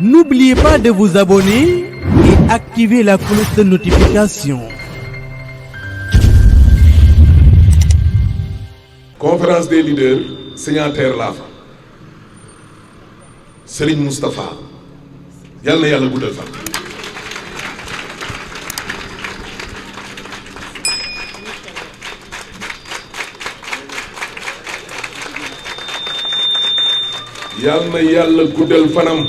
N'oubliez pas de vous abonner et activer la cloche de notification. Conférence des leaders signataire laa fa Serigne Moustapha yal na yàlla guddal fan. yal na yàlla guddal fanam.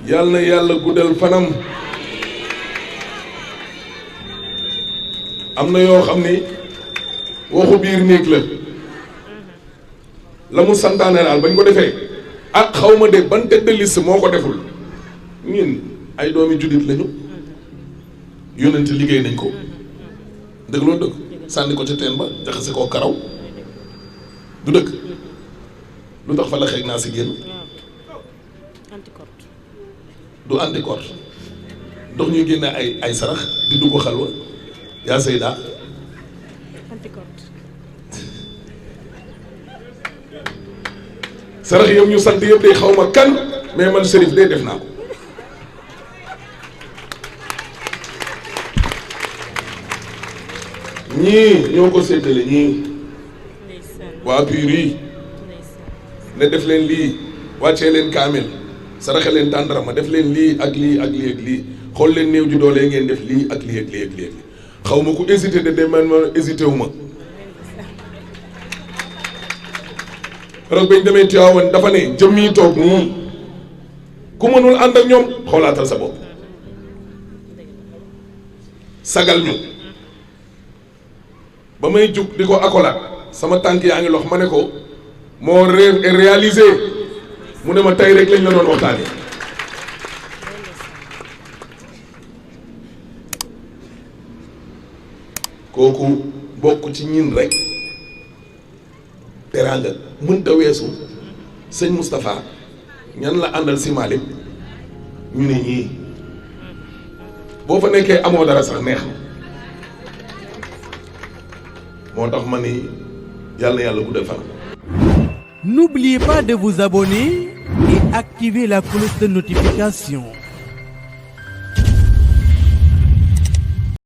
yal na yàlla guddal fanam. am na yoo xam ni waxu biir néeg la mu santaane daal bañ ko defee ah xaw ma de ban tête de liste moo ko deful ñun ay doomi jullit lañu yónnent liggéey nañ ko dëgg loolu dëgg sànni ko ca teen ba jaxase koo karaw du dëgg lu tax fa la xeeg naa si génn du anticorps ndox ñuy génne ay sarax di dugg xalwa yaa Seyda sarax yow ñu sant yëpp day xaw ma kan mais man Chérif day def naa ko ñii ñoo ko séddale ñii waa PUR yi ne def leen lii wàccee leen kaamil saraxe leen tàndarama def leen lii ak lii ak lii ak lii xool leen néew ju doole ngeen def lii ak lii ak lii ak lii xaw ma ku hésité de man ma hésité wu ma keroog bañ demee Tiwaawan dafa ne jëm yi toog nii ku mënul ànd ak ñoom xoolaatal sa bopp sagal ñu ba may jug di ko accolade sama tànk yaa ngi lox ma ne ko mon rêve est réalisé mu ne ma tey rek lañ la doon waxtaanee kooku bokk ci ñin rek teraanga mënta weesu sëñ Moustapha ñan la àndal si Malick ñu ne ñii boo fa nekkee amoo dara sax neex na moo tax ma ni yàlla yàlla guddal fan. N'oubliez pas de vous abonner et activer la cloche de notification.